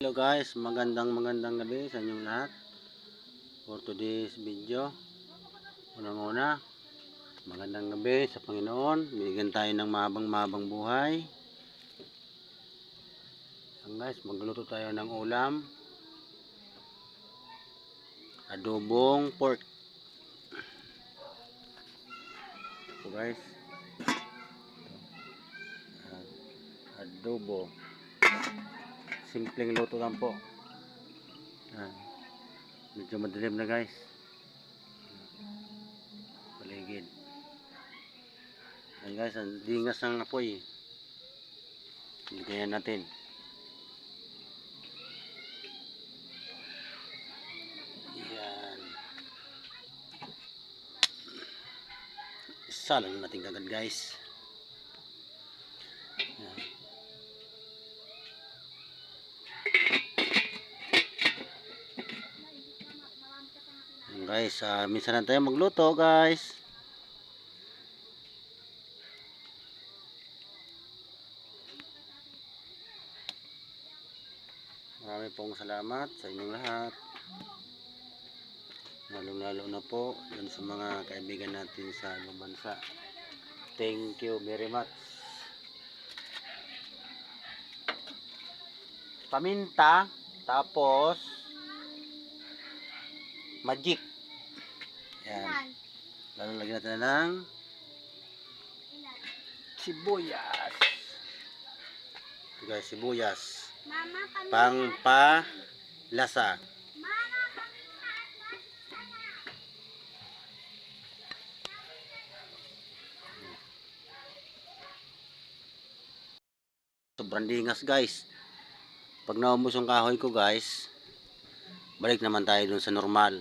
Hello guys, magandang gabi sa inyong lahat. For today's video, unang-una, magandang gabi sa Panginoon. Binigyan tayo ng mahabang buhay. Yan guys, magluto tayo ng ulam. Adobong pork. So guys, adobo. Simpleng luto lang po. Medyo madilim na guys. Paligid. Yan guys, ang dingas ng apoy. Higayan natin. Yan. Isa lang natin agad guys. Yan. Guys, minsan na tayo magluto guys. Marami pong salamat sa inyong lahat. Lalo na po dun sa mga kaibigan natin sa ibang bansa. Thank you very much. Paminta, tapos magic. Yan. Lalagyan natin ng sibuyas. Ito guys, sibuyas. Pangpalasa. Sobrang dingas guys. Pag naubos yung kahoy ko guys, balik naman tayo dun sa normal.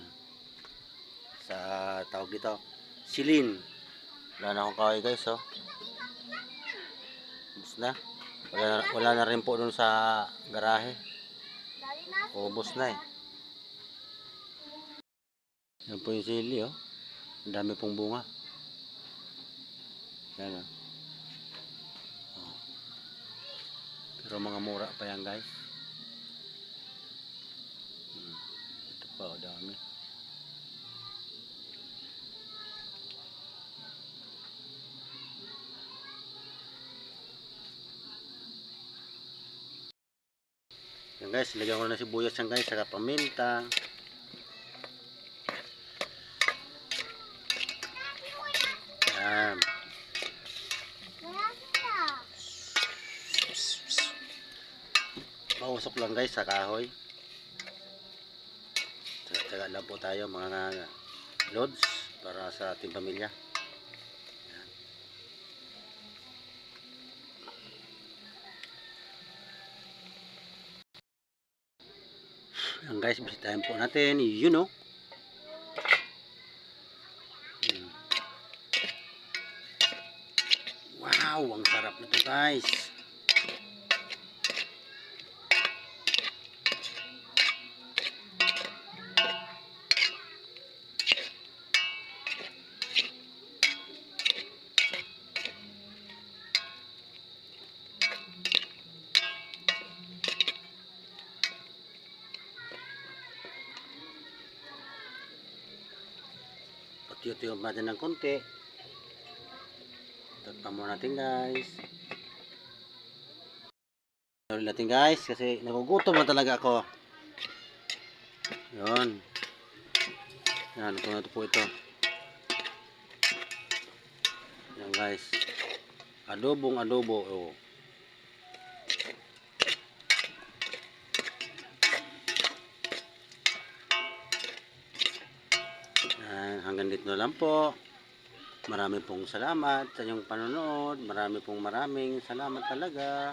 Sa tawag dito, silin. Wala na akong kahoy guys, oh. Ubus na. Wala na rin po dun sa garahe. Ubus na eh. Yan po yung sili, oh. Ang dami pong bunga. Yan, oh. Pero mga mura pa yan guys. Ito pa, oh, dami. Yan guys, lagyan ko na sibuyas yan guys, saka paminta. Yan. Mausok lang guys sa kahoy. Taga lang po tayo mga lods para sa ating pamilya. Yan guys, bisitahin po natin, you know. Wow, ang sarap nito guys. Patiyot-tiyot natin ng konti. Takpan muna natin guys. Ulit natin guys kasi nagugutom na talaga ako. Yun. Yan, ito po ito. Yan guys. Adobo. Oh. Yan, hanggang dito na lang po. Marami pong salamat sa inyong panonood. Maraming salamat talaga.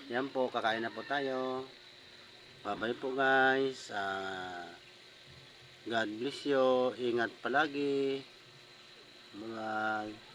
Yan po, kakain na po tayo. Bye-bye po guys. God bless you. Ingat palagi. Bye-bye.